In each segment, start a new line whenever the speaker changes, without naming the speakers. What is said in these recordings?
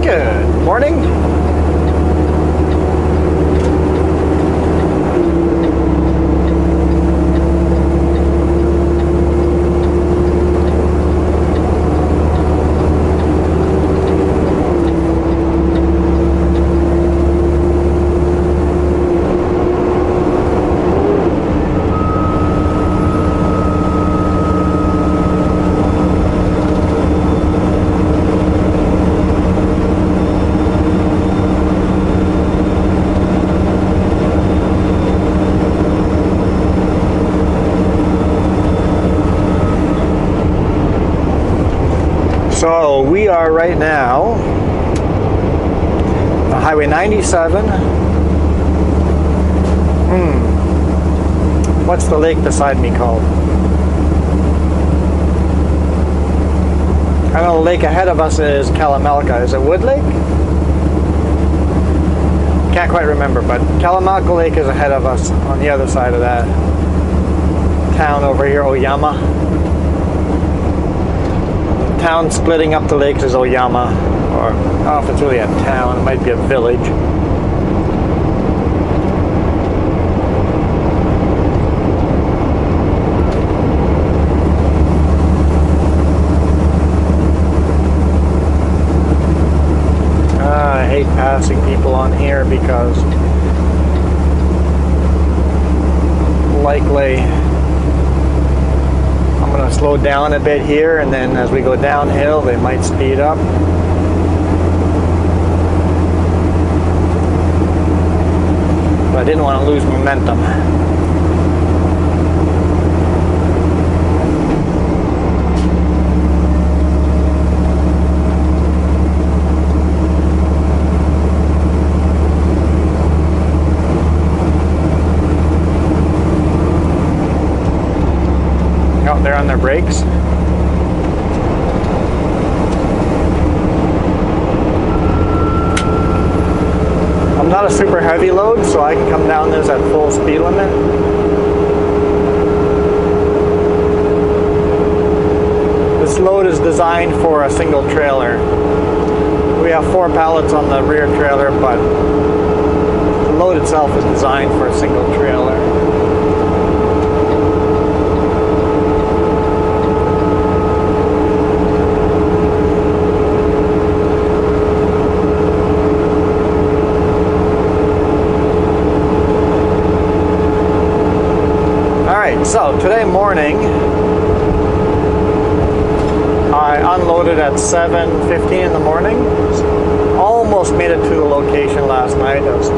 Good morning. So we are right now on Highway 97. What's the lake beside me called? I know the lake ahead of us is Kalamalka. Is it Wood Lake? Can't quite remember, but Kalamalka Lake is ahead of us on the other side of that town over here, Oyama. Town splitting up the lakes is Oyama, or I don't know if it's really a town, it might be a village. I hate passing people on here because likely I'm going to slow down a bit here, and then as we go downhill they might speed up. But I didn't want to lose momentum. Oh, they're on their brakes. I'm not a super heavy load, so I can come down this at full speed limit. This load is designed for a single trailer. We have 4 pallets on the rear trailer, but the load itself is designed for a single trailer. So today morning I unloaded at 7:15 in the morning. Almost made it to the location last night. I was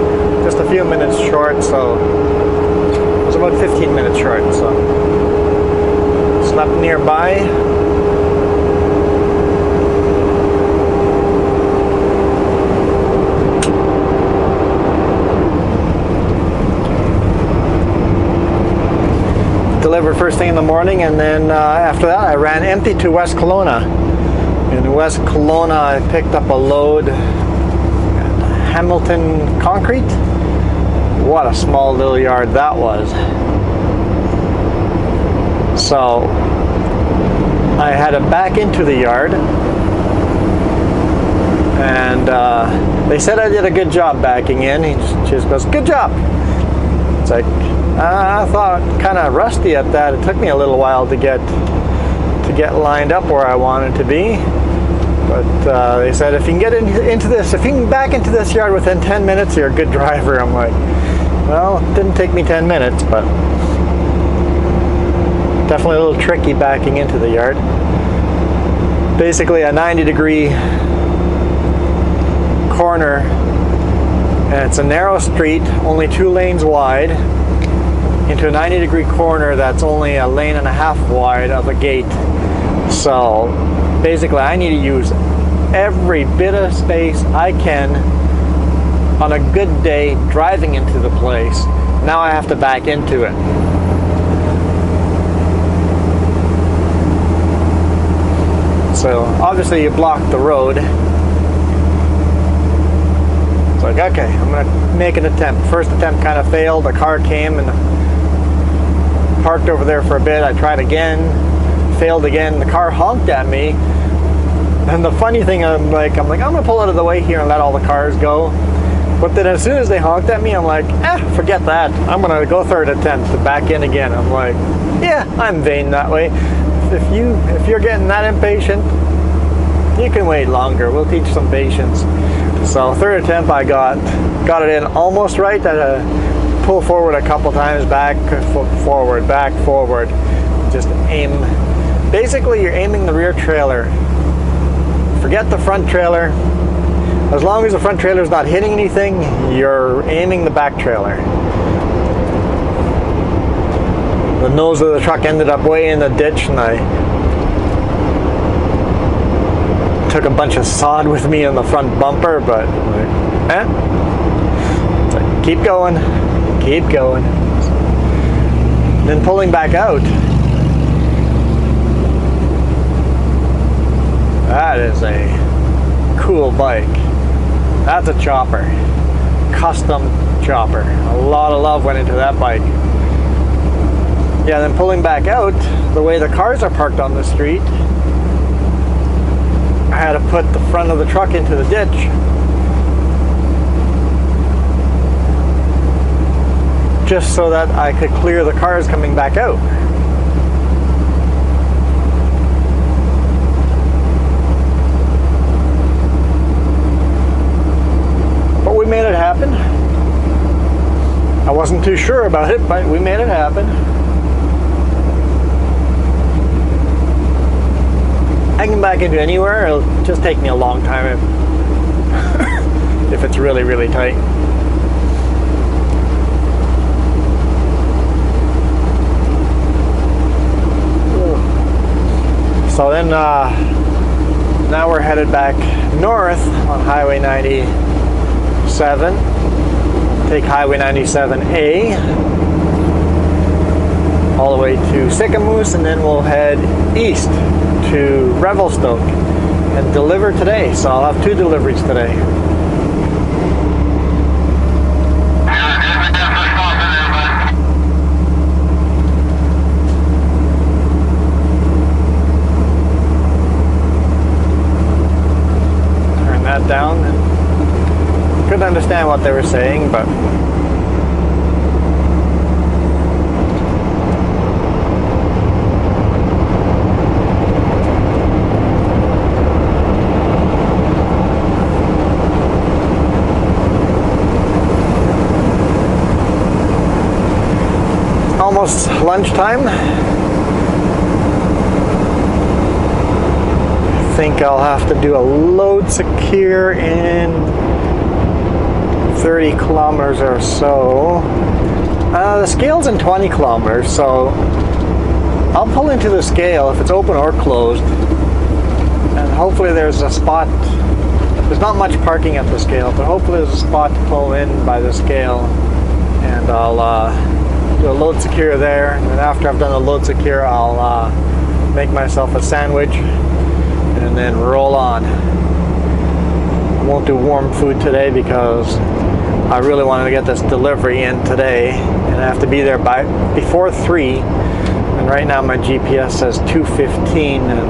just a few minutes short, so it was about 15 minutes short. So slept nearby. Delivered first thing in the morning, and then after that I ran empty to West Kelowna. In West Kelowna I picked up a load at Hamilton Concrete. What a small little yard that was. So I had to back into the yard, and they said I did a good job backing in. She just goes, "Good job." It's like, I thought kind of rusty at that. It took me a little while to get lined up where I wanted to be. But they said, if you can get into this, if you can back into this yard within 10 minutes, you're a good driver. I'm like, well, it didn't take me 10 minutes, but definitely a little tricky backing into the yard. Basically a 90-degree corner, and it's a narrow street, only 2 lanes wide, into a 90-degree corner that's only a lane and a half wide of a gate. So basically I need to use every bit of space I can on a good day driving into the place. Now I have to back into it. So obviously you block the road. It's like, okay, I'm gonna make an attempt. First attempt kind of failed. The car came and parked over there for a bit. I tried again, failed again. The car honked at me, And the funny thing, I'm like, I'm gonna pull out of the way here and let all the cars go. But then as soon as they honked at me, I'm like, forget that. I'm gonna go third attempt to back in again. I'm like, yeah, I'm vain that way. If you're getting that impatient, you can wait longer. We'll teach some patience. So third attempt, I got it in almost right. I pull forward a couple times, back, forward, back, forward. Just aim. Basically, you're aiming the rear trailer. Forget the front trailer. As long as the front trailer is not hitting anything, you're aiming the back trailer. The nose of the truck ended up way in the ditch, and I took a bunch of sod with me on the front bumper, but it's like, keep going, keep going. Then pulling back out. That is a cool bike. That's a chopper. Custom chopper. A lot of love went into that bike. Yeah, then pulling back out, the way the cars are parked on the street, I had to put the front of the truck into the ditch. Just so that I could clear the cars coming back out. We made it happen. I wasn't too sure about it, but we made it happen. I can back into anywhere. It'll just take me a long time if it's really, really tight. So then now we're headed back north on Highway 97. Take Highway 97A all the way to Sicamous, and then we'll head east to Revelstoke and deliver today. So I'll have 2 deliveries today. Turn that down. Couldn't understand what they were saying, but almost lunchtime. I think I'll have to do a load secure in 30 kilometers or so. The scale's in 20 kilometers, so I'll pull into the scale if it's open or closed, and hopefully there's a spot. There's not much parking at the scale, but hopefully there's a spot to pull in by the scale, and I'll do a load secure there, and then after I've done the load secure, I'll make myself a sandwich and then roll on. I won't do warm food today because I really wanted to get this delivery in today, and I have to be there before 3, and right now my GPS says 2:15, and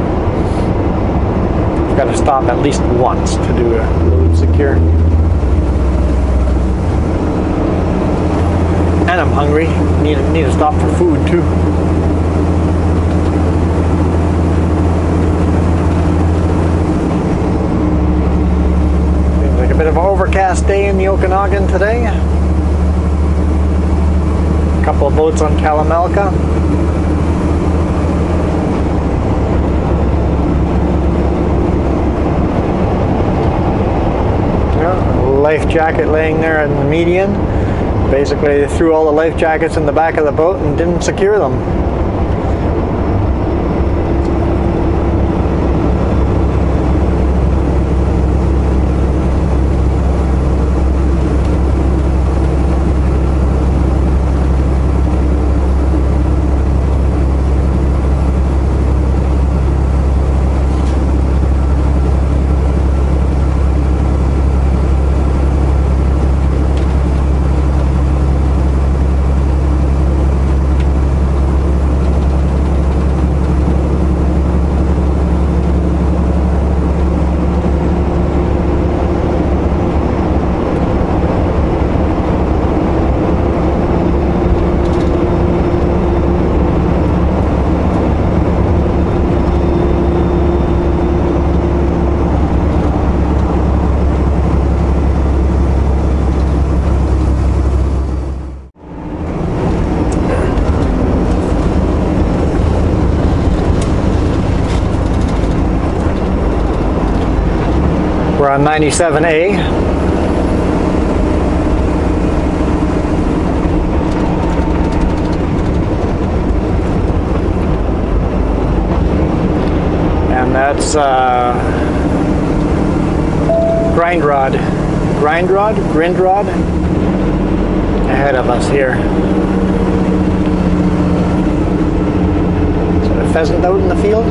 I've got to stop at least once to do a load secure. And I'm hungry. Need to stop for food too. Seems like a bit of an overcast day in the Okanagan today. A couple of boats on Kalamalka. Life jacket laying there in the median. Basically, they threw all the life jackets in the back of the boat and didn't secure them. We're on 97A. And that's Grindrod ahead of us here. Is there a pheasant out in the field?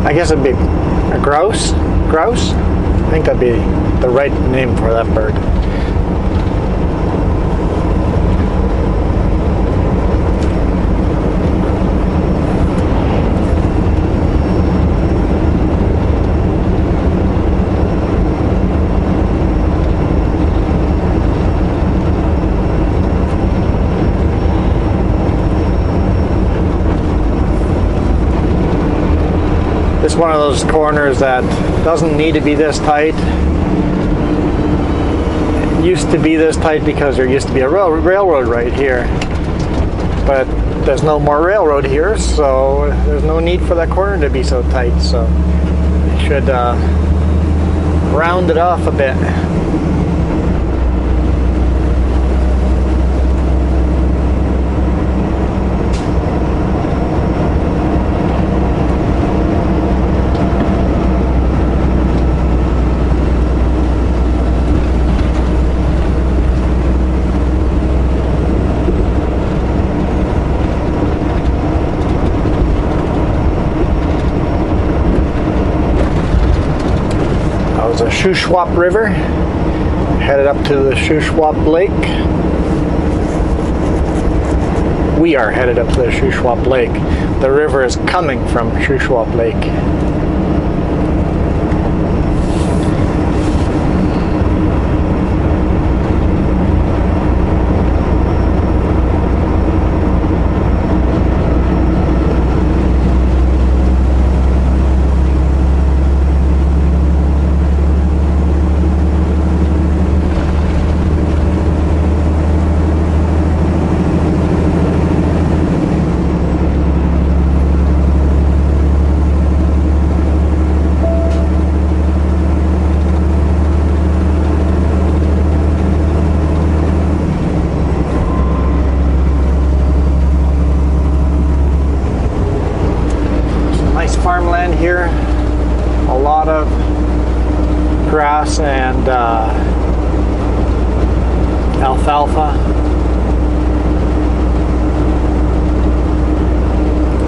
I guess it'd be a grouse. Grouse? I think that'd be the right name for that bird. It's one of those corners that doesn't need to be this tight. It used to be this tight because there used to be a railroad right here. But there's no more railroad here, so there's no need for that corner to be so tight. So you should round it off a bit. The Shuswap River, headed up to the Shuswap Lake. We are headed up to the Shuswap Lake. The river is coming from Shuswap Lake. Farmland here, a lot of grass and alfalfa.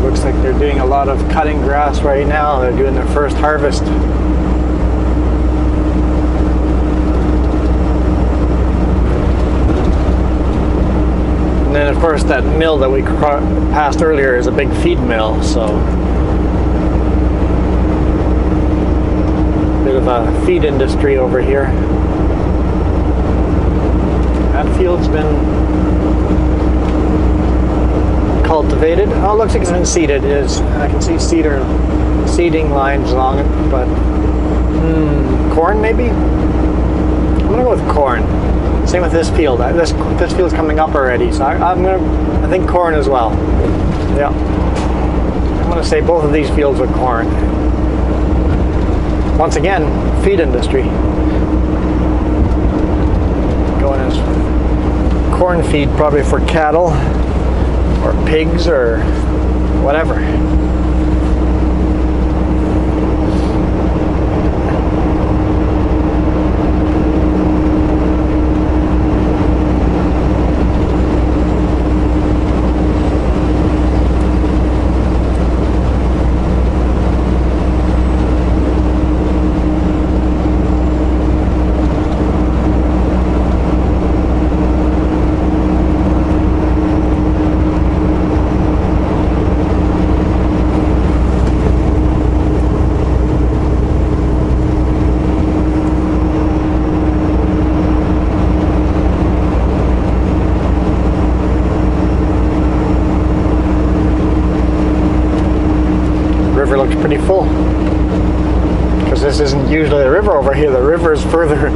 Looks like they're doing a lot of cutting grass right now. They're doing their first harvest. And then of course that mill that we passed earlier is a big feed mill, so bit of a feed industry over here. That field's been cultivated. Oh, it looks like it's been seeded. I can see seeding lines along it, but corn maybe? I'm gonna go with corn. Same with this field. This field's coming up already, so I think corn as well. Yeah. I'm gonna say both of these fields are corn. Once again, feed industry. Going as corn feed probably for cattle or pigs or whatever. usually the river over here. The river is further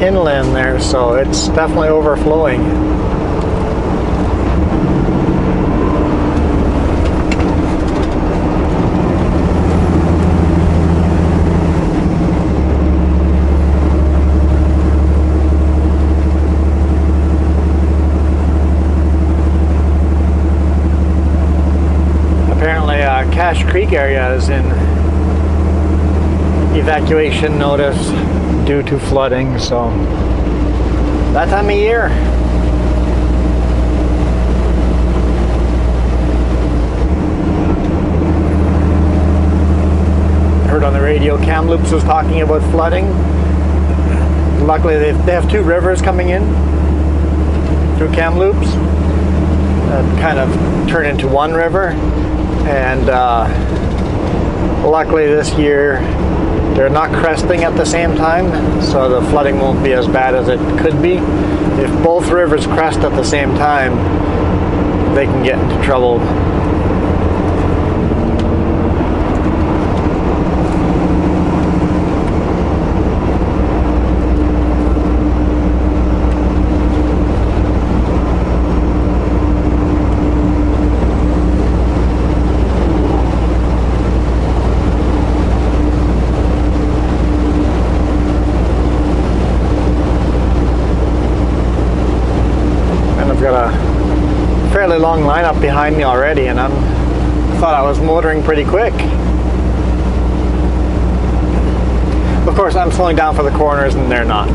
inland there, so it's definitely overflowing. Apparently Cache Creek area is in evacuation notice due to flooding, so that time of year. I heard on the radio Kamloops was talking about flooding. Luckily they have two rivers coming in through Kamloops that kind of turn into one river, and luckily this year they're not cresting at the same time, so the flooding won't be as bad as it could be. If both rivers crest at the same time, they can get into trouble. Got a fairly long lineup behind me already, and I thought I was motoring pretty quick. Of course, I'm slowing down for the corners and they're not.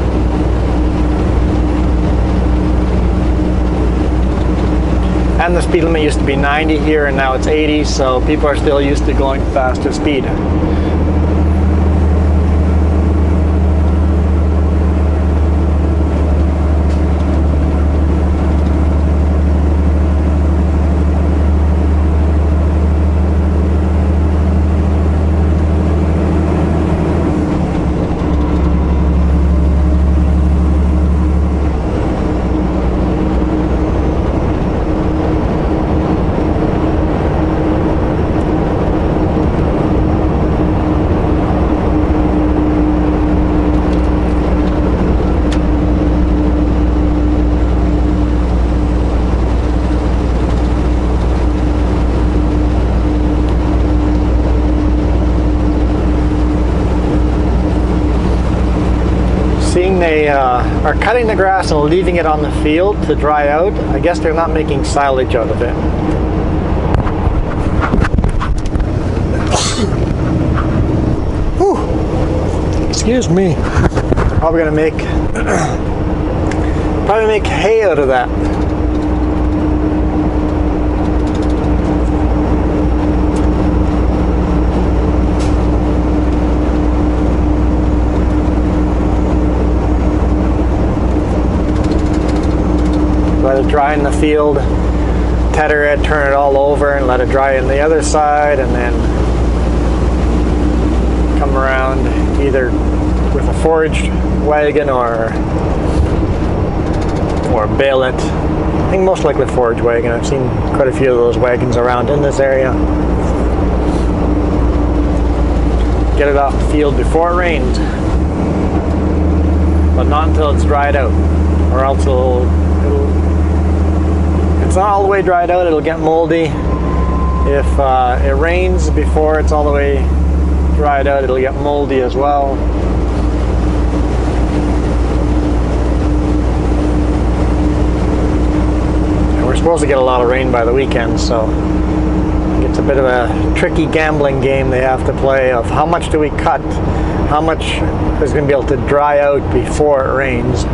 And the speed limit used to be 90 here and now it's 80, so people are still used to going faster speed. They are cutting the grass and leaving it on the field to dry out. I guess they're not making silage out of it. Whew. Excuse me. Probably gonna make hay out of that. Let it dry in the field, tether it, turn it all over, and let it dry on the other side, and then come around either with a forage wagon or bale it. I think most likely forage wagon. I've seen quite a few of those wagons around in this area. Get it off the field before it rains, but not until it's dried out, or else it's not all the way dried out, it'll get moldy. If it rains before it's all the way dried out, it'll get moldy as well. And we're supposed to get a lot of rain by the weekend, so it's a bit of a tricky gambling game they have to play of how much do we cut, how much is going to be able to dry out before it rains.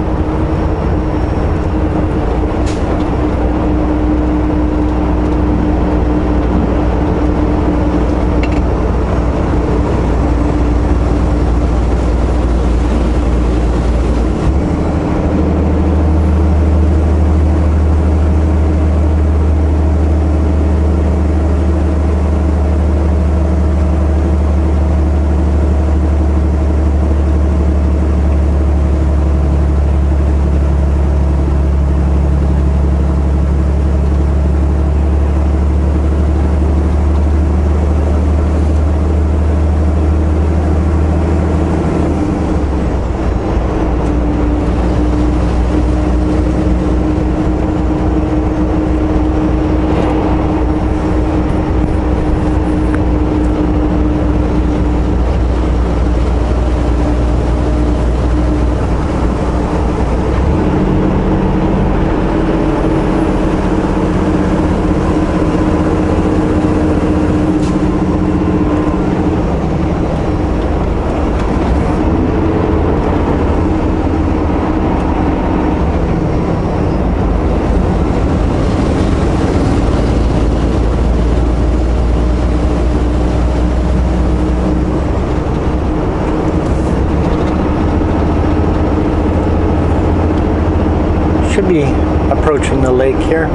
should be approaching the lake here.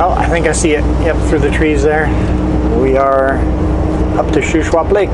Oh, I think I see it. Yep, through the trees there. We are up to Shuswap Lake.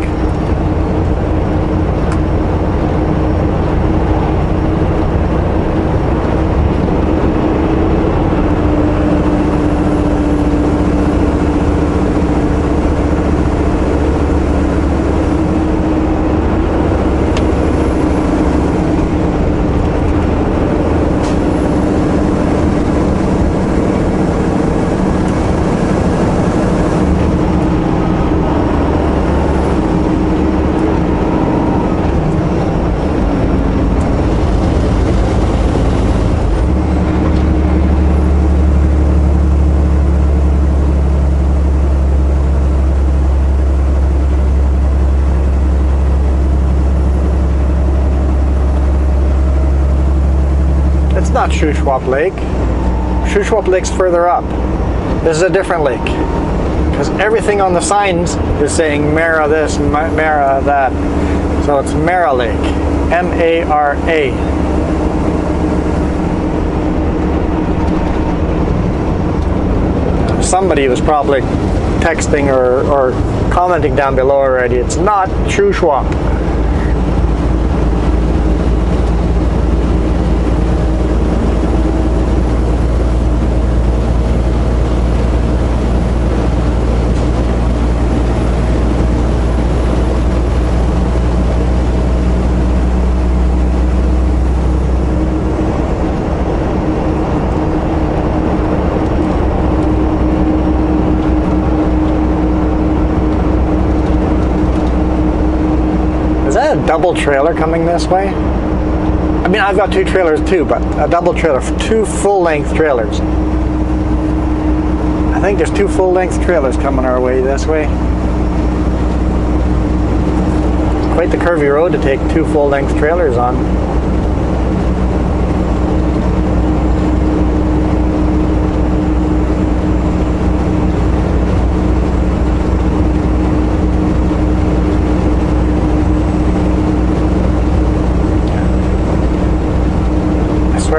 Not Shuswap Lake. Shuswap Lake's further up. This is a different lake because everything on the signs is saying Mara this, Mara that. So it's Mara Lake, M-A-R-A. Somebody was probably texting or commenting down below already. It's not Shuswap. A double trailer coming this way? I mean, I've got two trailers too, but a double trailer, two full-length trailers. I think there's two full-length trailers coming our way this way. Quite the curvy road to take two full-length trailers on.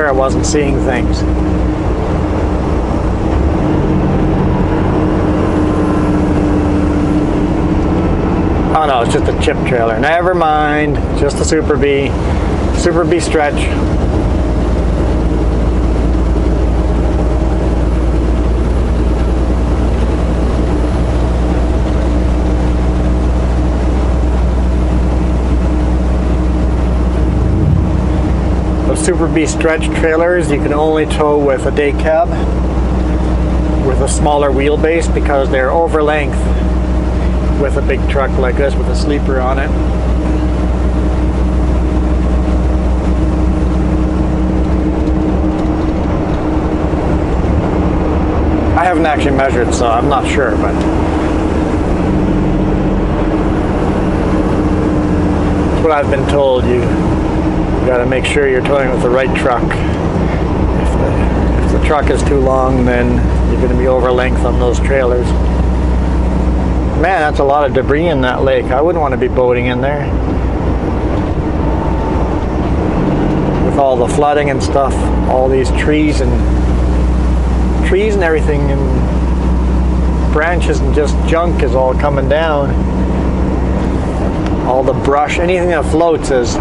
I wasn't seeing things. Oh no, it's just a chip trailer. Never mind. Just a Super B. Super B stretch. Super B stretch trailers you can only tow with a day cab with a smaller wheelbase because they're over length with a big truck like this with a sleeper on it. I haven't actually measured, so I'm not sure, but that's what I've been told. You got to make sure you're towing with the right truck. If the truck is too long, then you're going to be over length on those trailers. Man, that's a lot of debris in that lake. I wouldn't want to be boating in there. With all the flooding and stuff, all these trees and everything and branches and just junk is all coming down. All the brush, anything that floats is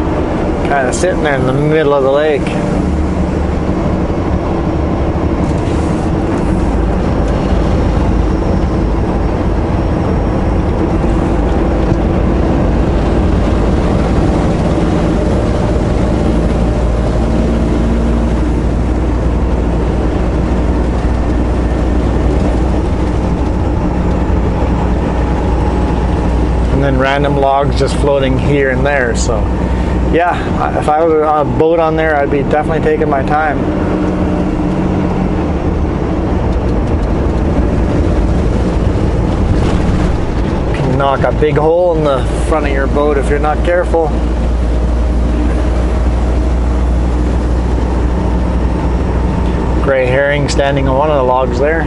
kind of sitting there in the middle of the lake. And then random logs just floating here and there, so yeah, if I was on a boat on there, I'd be definitely taking my time. You can knock a big hole in the front of your boat if you're not careful. Gray herring standing on one of the logs there.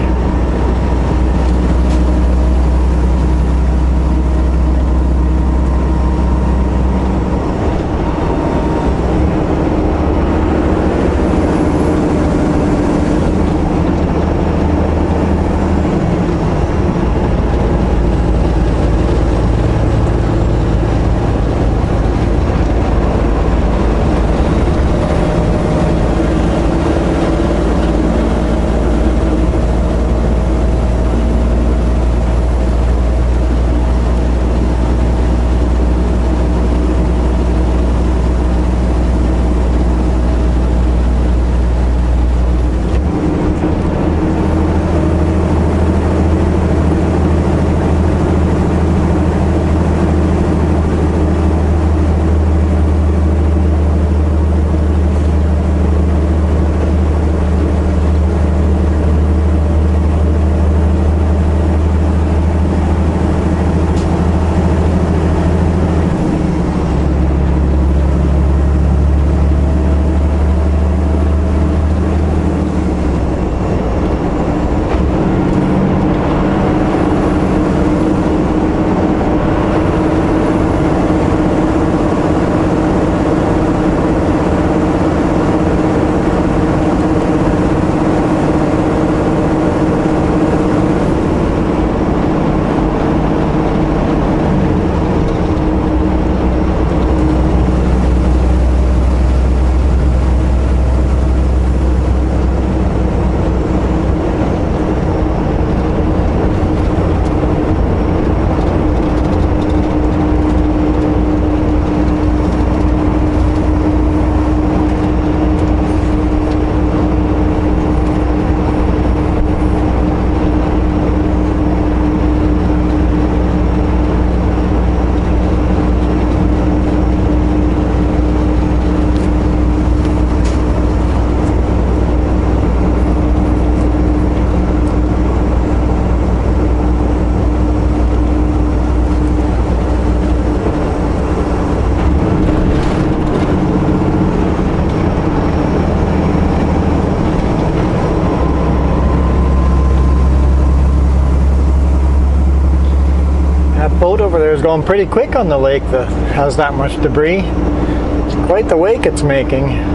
boat over there is going pretty quick on the lake that has that much debris. It's quite the wake it's making.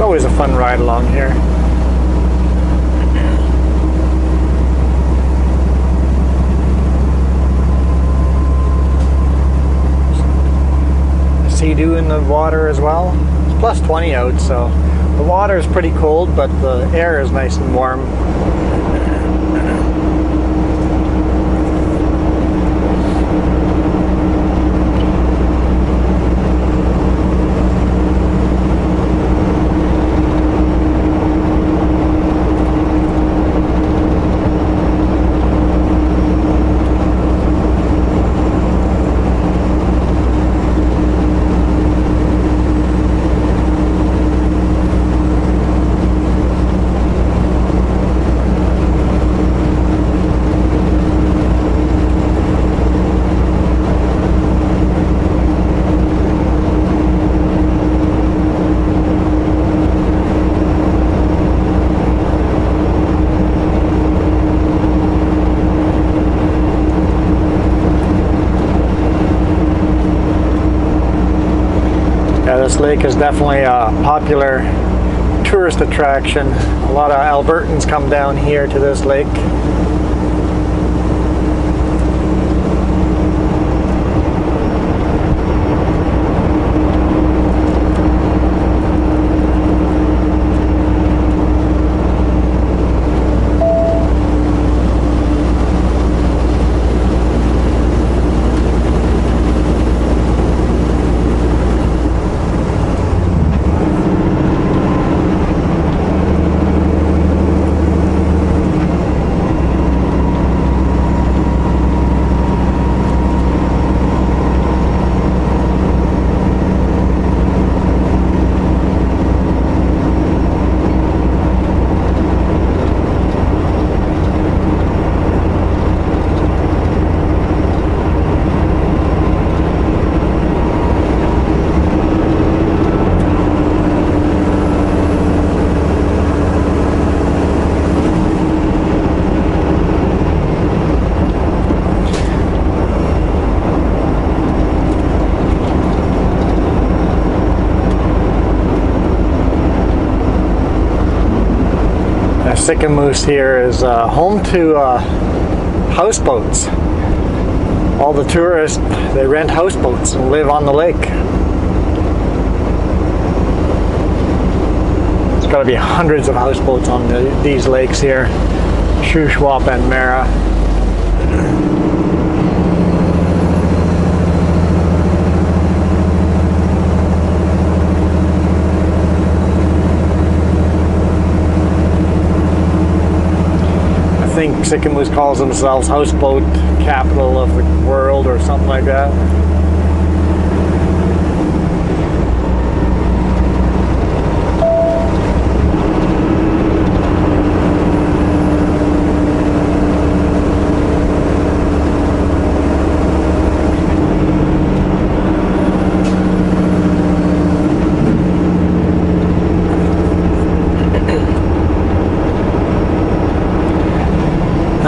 Always a fun ride along here. Sea-Doo in the water as well. It's plus 20 out, so the water is pretty cold, but the air is nice and warm. Yeah, this lake is definitely a popular tourist attraction. A lot of Albertans come down here to this lake. Sicamous here is home to houseboats. All the tourists, they rent houseboats and live on the lake. There's got to be hundreds of houseboats on these lakes here, Shuswap and Mara. I think Sicamous calls themselves houseboat capital of the world or something like that.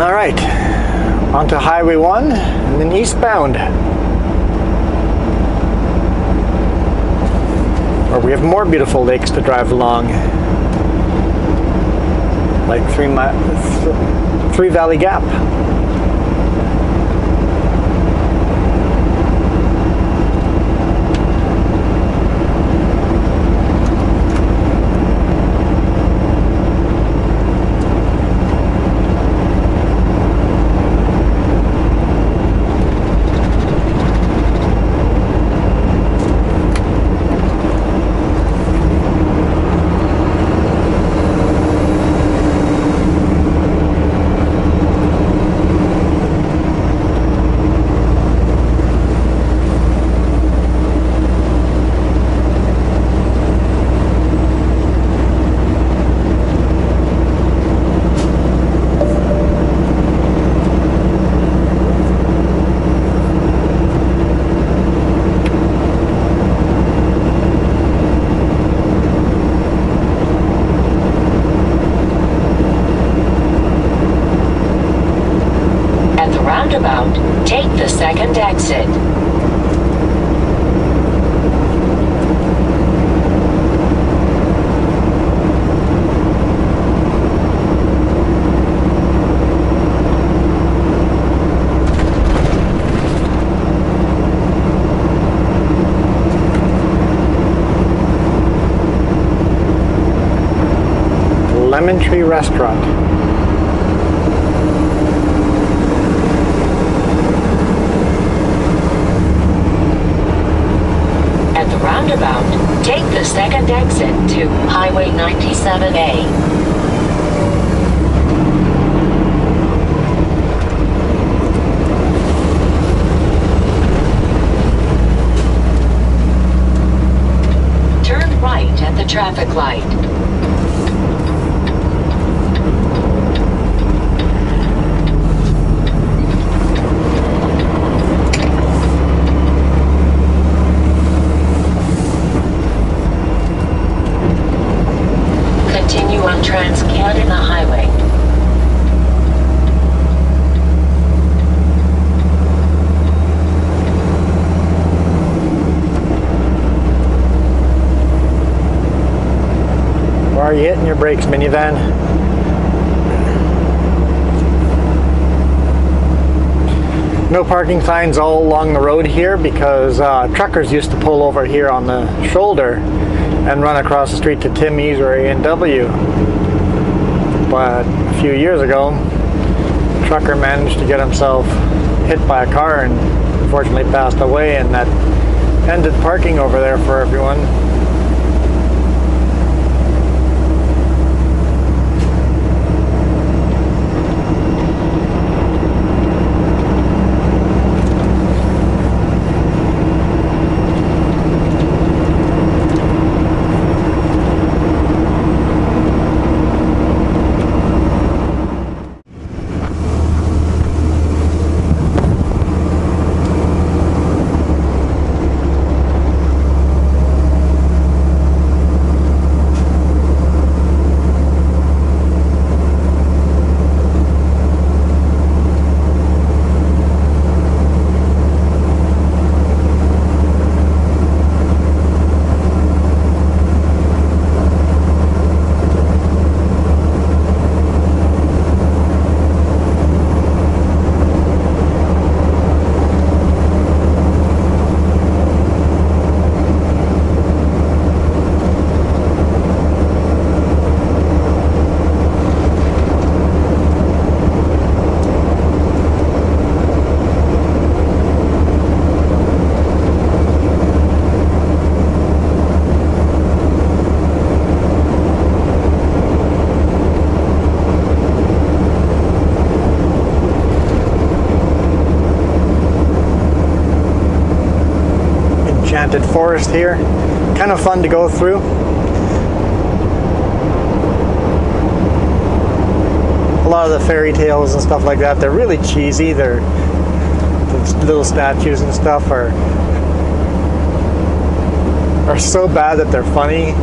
All right, onto Highway 1 and then eastbound, where we have more beautiful lakes to drive along, like Three Valley Gap.
roundabout, take the second exit.
Lemon Tree Restaurant.
At the roundabout, take the second exit to Highway 97A. Turn right at the traffic light. Continue on Trans-Canada Highway.
Why are you hitting your brakes, minivan? No parking signs all along the road here because truckers used to pull over here on the shoulder and run across the street to Timmy's or A&W. But a few years ago, a trucker managed to get himself hit by a car and unfortunately passed away, and that ended parking over there for everyone. Enchanted Forest here. Kind of fun to go through. A lot of the fairy tales and stuff like that, they're really cheesy. The little statues and stuff are so bad that they're funny.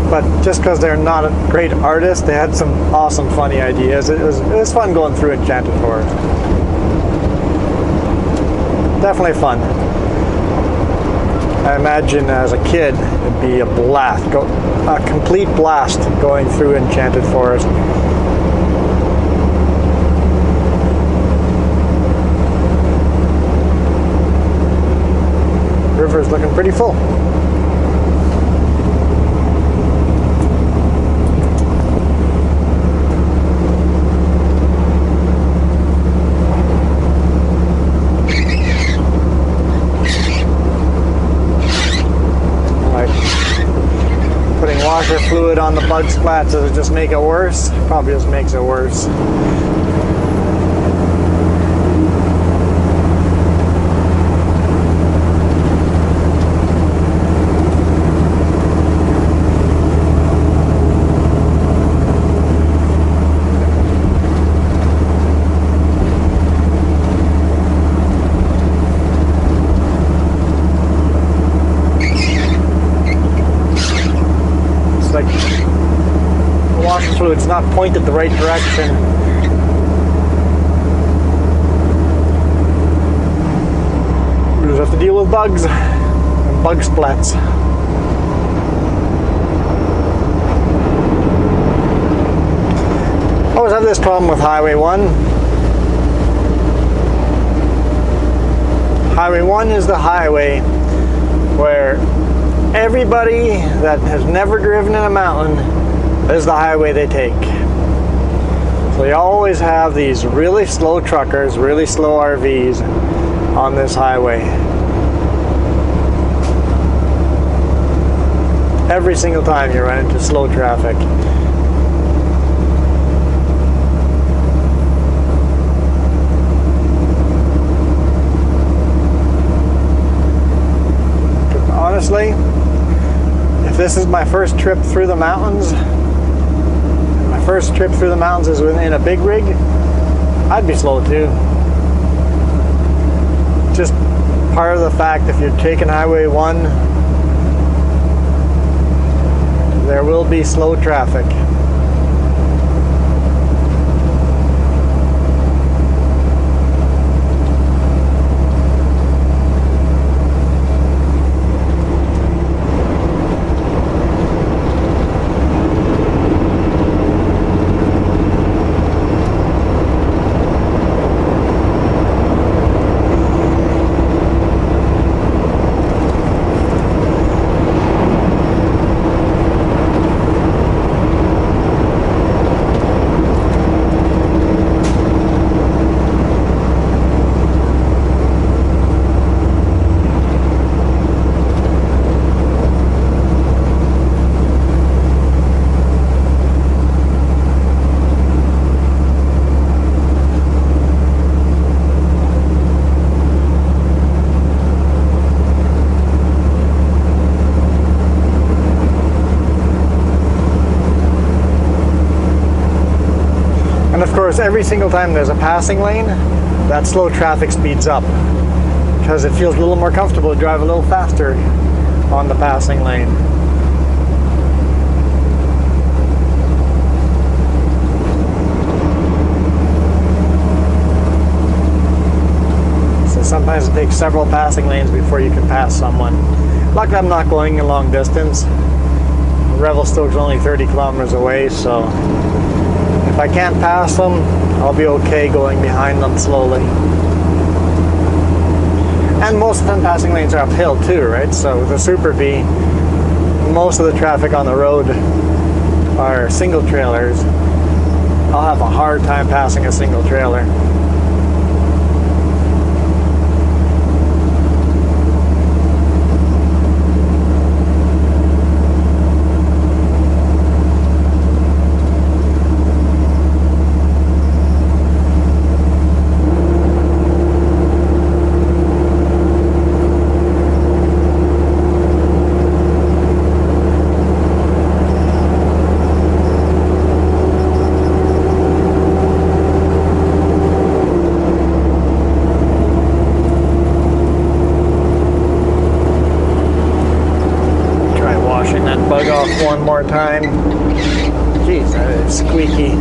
But just because they're not a great artist, they had some awesome, funny ideas. It was fun going through Enchanted Forest. Definitely fun. I imagine as a kid, it'd be a blast, a complete blast going through Enchanted Forest. River's looking pretty full. Washer fluid on the bug splats, does it just make it worse? Probably just makes it worse. it's not pointed the right direction. We just have to deal with bugs and bug splats. Always have this problem with Highway 1. Highway 1 is the highway where everybody that has never driven in a mountain is the highway they take. So you always have these really slow truckers, really slow RVs on this highway. Every single time you run into slow traffic. Honestly, if this is my first trip through the mountains, my first trip through the mountains is in a big rig, I'd be slow too. Just part of the fact if you're taking Highway 1, there will be slow traffic. And of course, every single time there's a passing lane, that slow traffic speeds up because it feels a little more comfortable to drive a little faster on the passing lane. So sometimes it takes several passing lanes before you can pass someone. Luckily, I'm not going a long distance. Revelstoke's only 30 kilometers away, so if I can't pass them, I'll be okay going behind them slowly. And most of the passing lanes are uphill too, right? So with the Super B, most of the traffic on the road are single trailers. I'll have a hard time passing a single trailer. Bug off one more time. Jeez, that is squeaky.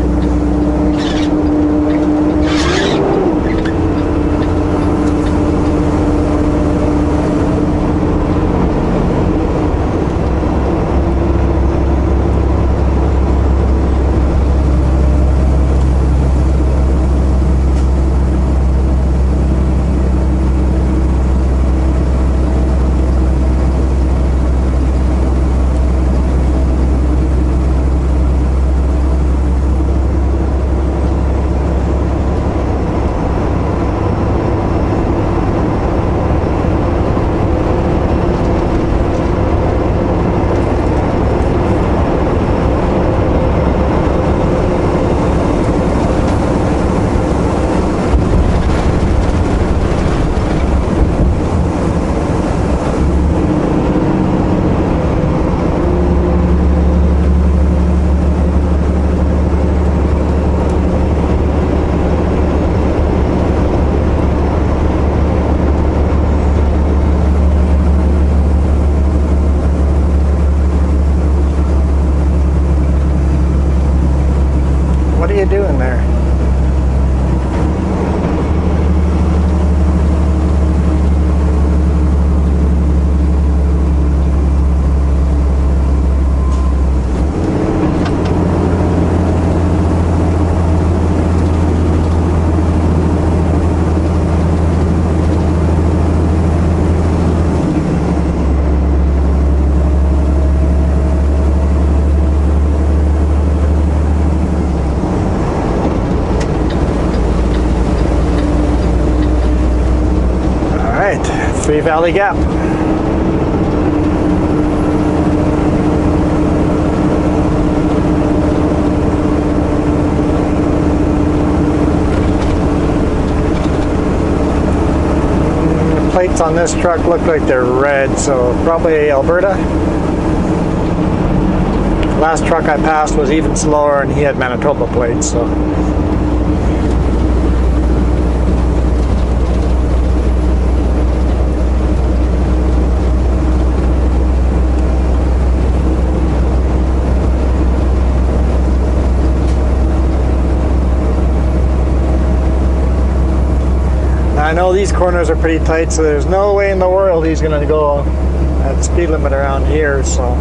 Three Valley Gap. The plates on this truck look like they're red, so probably Alberta. Last truck I passed was even slower and he had Manitoba plates, so. I know these corners are pretty tight, so there's no way in the world he's going to go at the speed limit around here, so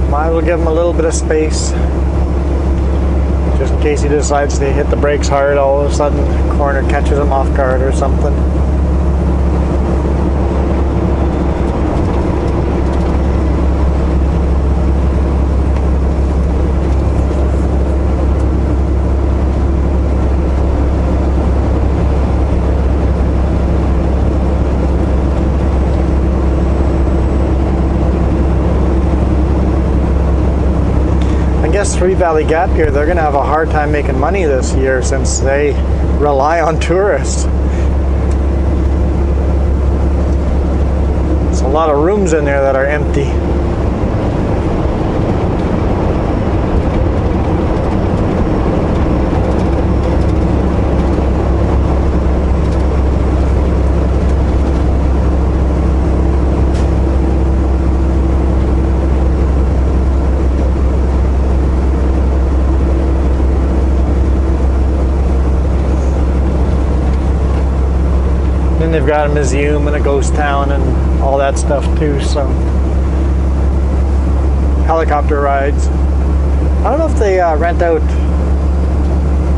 might as well give him a little bit of space just in case he decides to hit the brakes hard. All of a sudden the corner catches him off guard or something. Three Valley Gap here, they're going to have a hard time making money this year since they rely on tourists. There's a lot of rooms in there that are empty. They've got a museum and a ghost town and all that stuff too, so helicopter rides. I don't know if they rent out,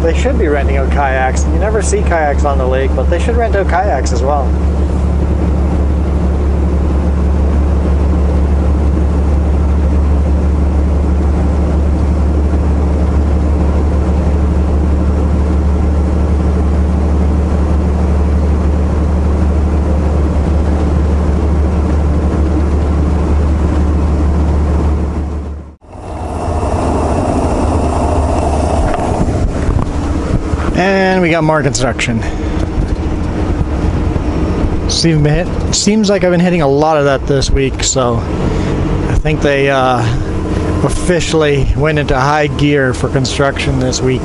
they should be renting out kayaks. You never see kayaks on the lake, but they should rent out kayaks as well. And we got more construction. Seems like I've been hitting a lot of that this week, so I think they officially went into high gear for construction this week.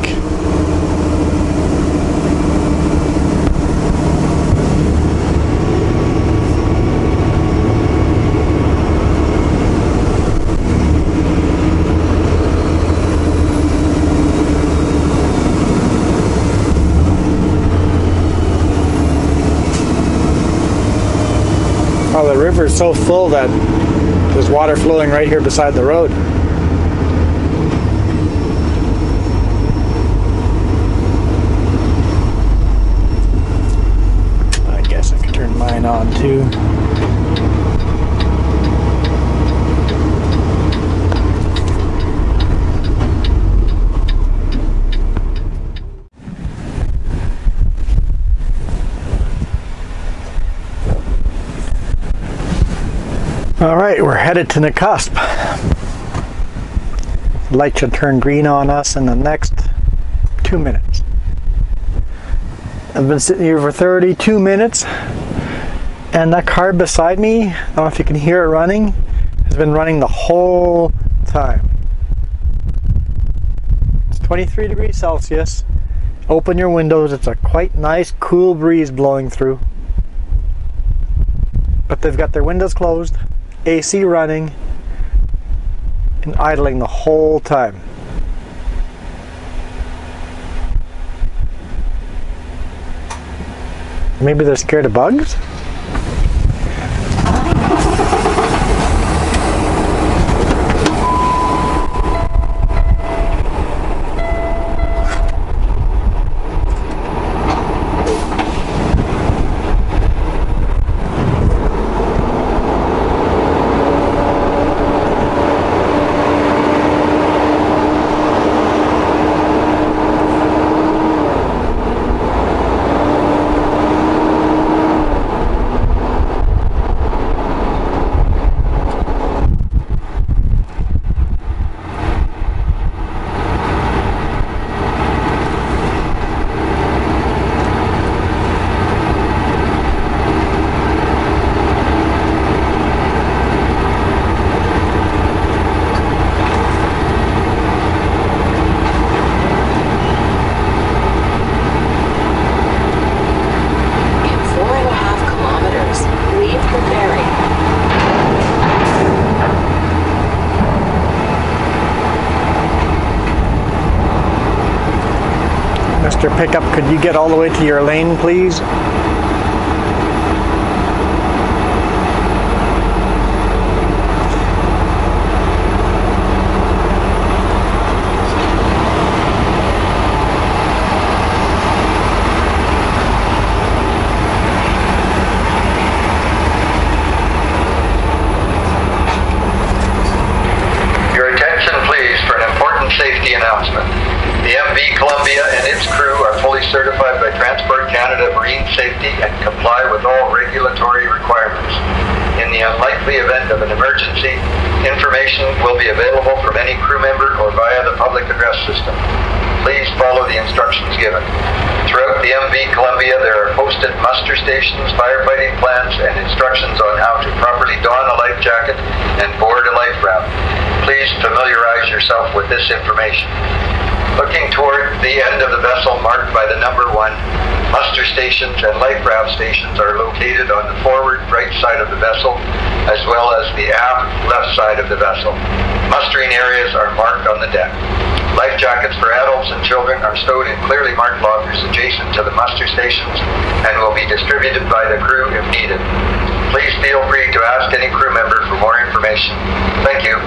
Oh, the river is so full that there's water flowing right here beside the road. I guess I could turn mine on too. All right, we're headed to the cusp. Light should turn green on us in the next 2 minutes. I've been sitting here for 32 minutes, and that car beside me, I don't know if you can hear it running, has been running the whole time. It's 23 degrees Celsius. Open your windows, it's a quite nice cool breeze blowing through. But they've got their windows closed, AC running, and idling the whole time. Maybe they're scared of bugs? Mr. Pickup, could you get all the way to your lane, please?
Safety announcement. The MV Columbia and its crew are fully certified by Transport Canada Marine Safety and comply with all regulatory requirements. In the unlikely event of an emergency, information will be available from any crew member or via the public address system. Please follow the instructions given. Throughout the MV Columbia, there are posted muster stations, firefighting plans, and instructions on how to properly don a life jacket and board a life raft. Please familiarize yourself with this information. Looking toward the end of the vessel marked by the number 1, muster stations and life raft stations are located on the forward right side of the vessel, as well as the aft left side of the vessel. Mustering areas are marked on the deck. Life jackets for adults and children are stowed in clearly marked lockers adjacent to the muster stations and will be distributed by the crew if needed. Please feel free to ask any crew member for more information. Thank you.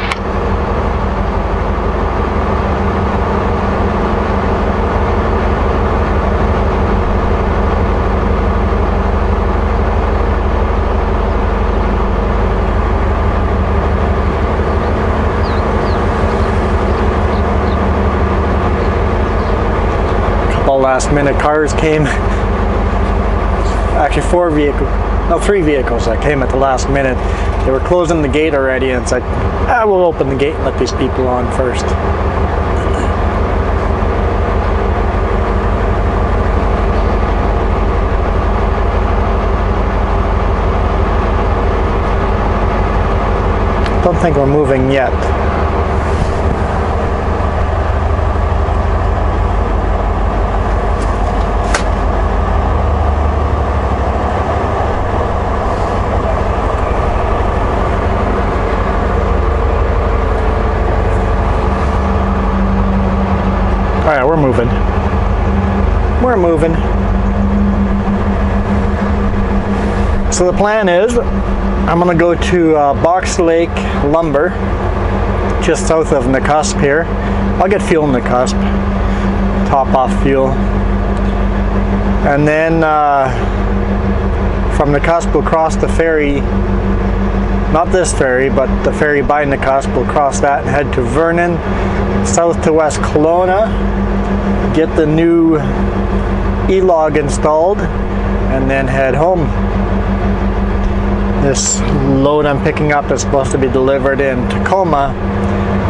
Last minute cars came. Actually 3 vehicles that came at the last minute. They were closing the gate already, and it's like, we'll open the gate and let these people on first. Don't think we're moving yet. Alright, we're moving. We're moving. So the plan is, I'm going to go to Box Lake Lumber, just south of Nakusp here. I'll get fuel in Nakusp, top off fuel. And then from Nakusp we'll cross the ferry, not this ferry, but the ferry by Nakusp. We'll cross that and head to Vernon, south to West Kelowna, get the new e-log installed, and then head home. This load I'm picking up is supposed to be delivered in Tacoma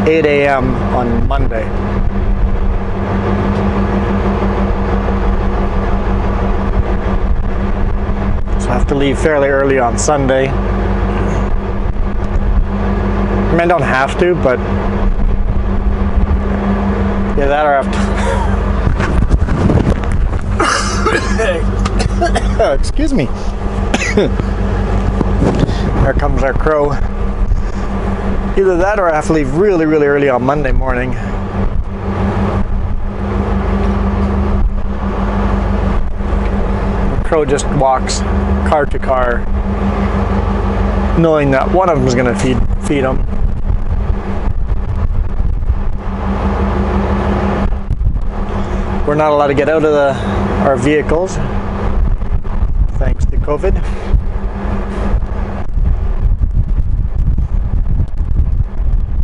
8 a.m. on Monday. So I have to leave fairly early on Sunday. I mean, I don't have to, but yeah, that or I have to. Excuse me. There comes our crow. Either that or I have to leave really, really early on Monday morning. The crow just walks car to car, knowing that one of them is going to feed him. We're not allowed to get out of our vehicles, thanks to COVID.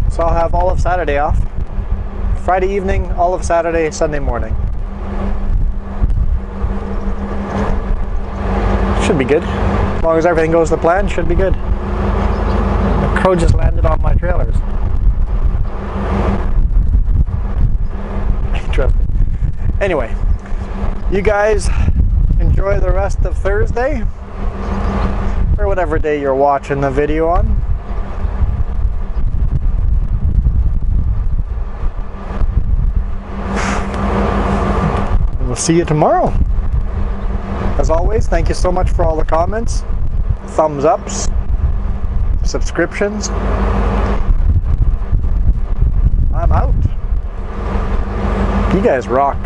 So I'll have all of Saturday off. Friday evening, all of Saturday, Sunday morning. Should be good. As long as everything goes to plan, should be good. The crow just landed on my trailers. Interesting. Anyway, you guys enjoy the rest of Thursday, or whatever day you're watching the video on. We'll see you tomorrow. As always, thank you so much for all the comments, thumbs ups, subscriptions. I'm out. You guys rock.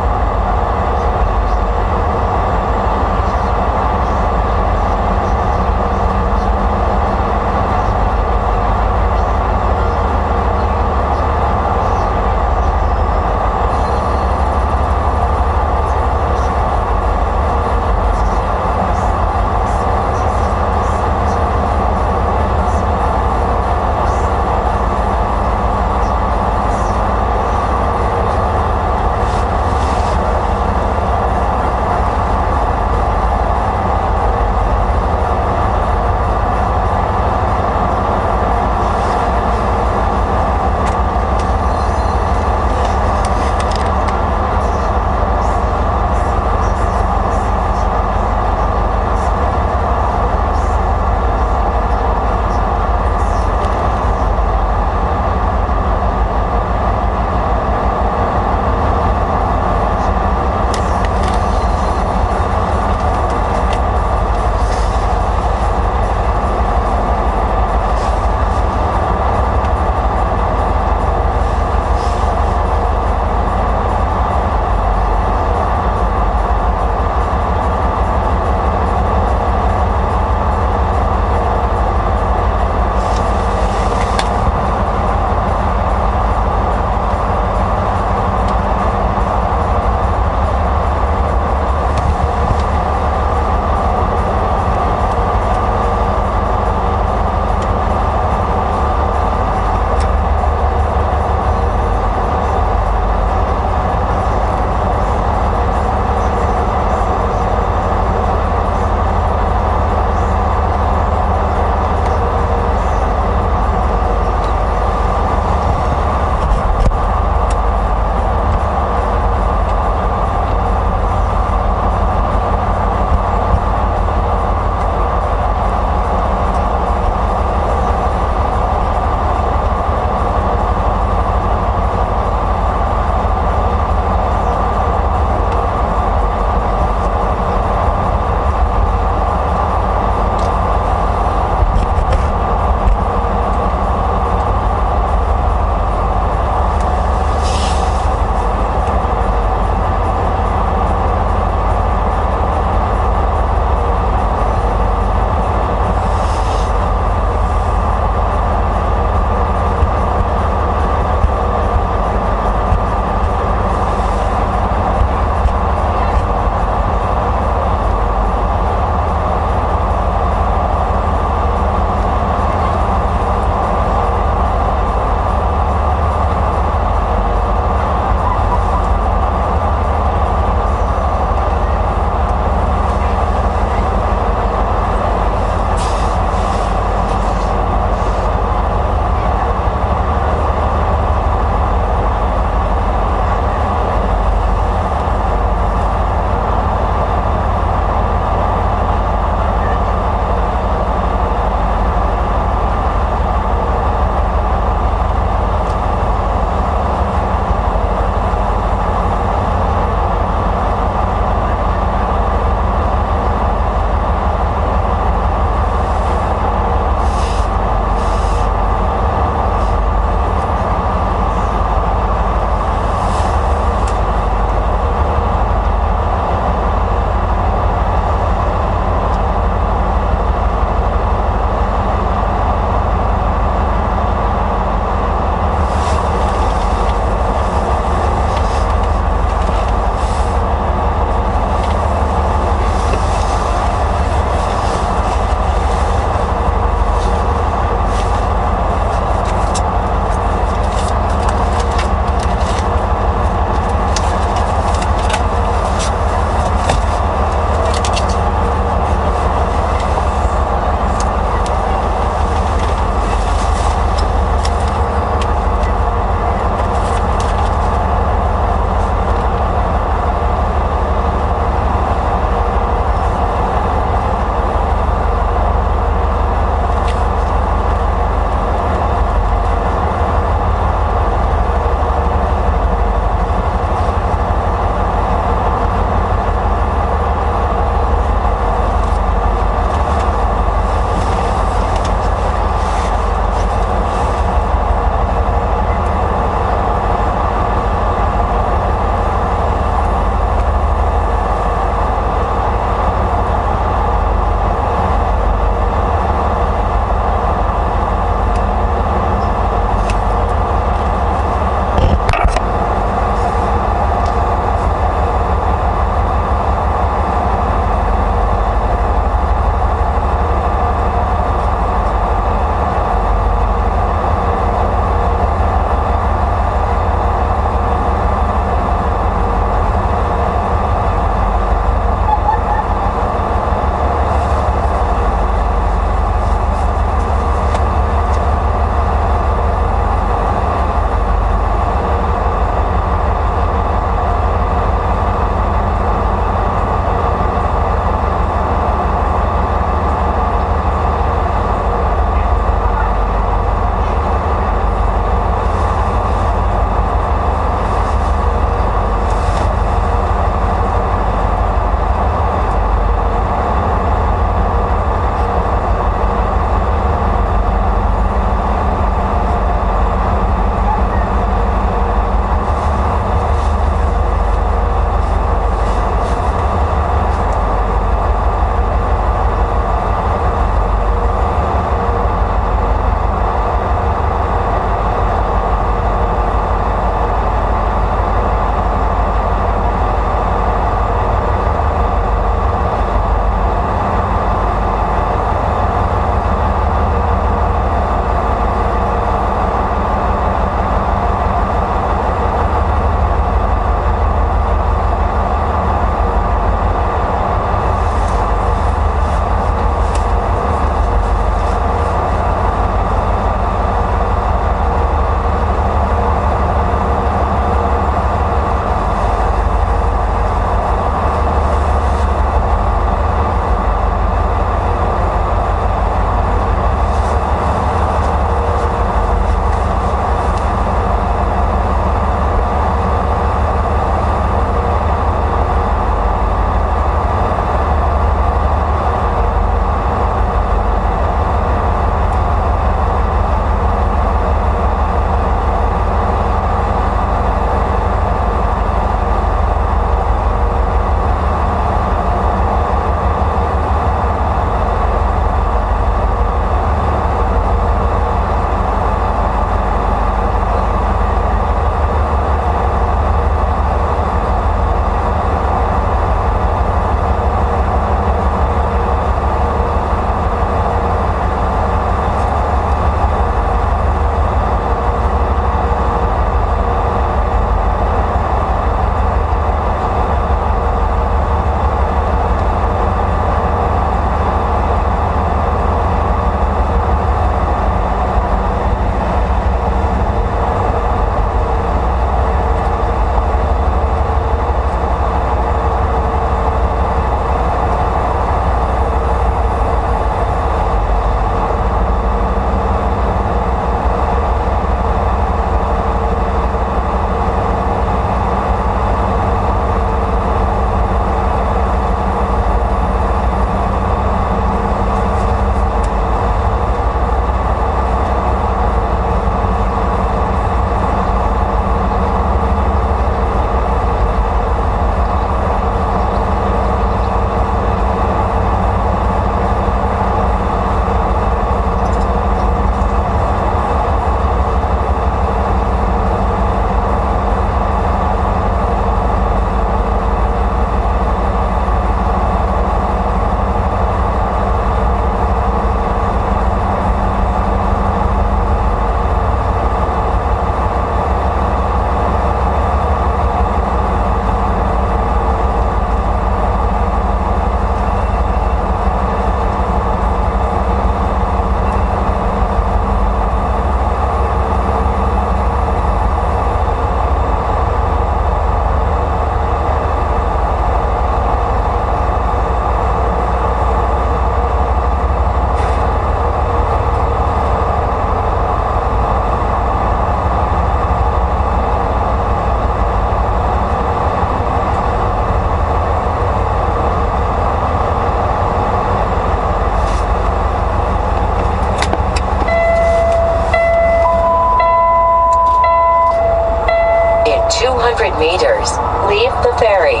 200 meters, leave the ferry.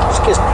Excuse me.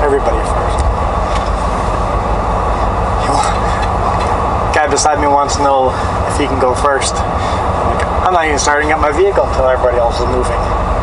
Everybody first. Guy beside me wants to know if he can go first. I'm not even starting up my vehicle until everybody else is moving.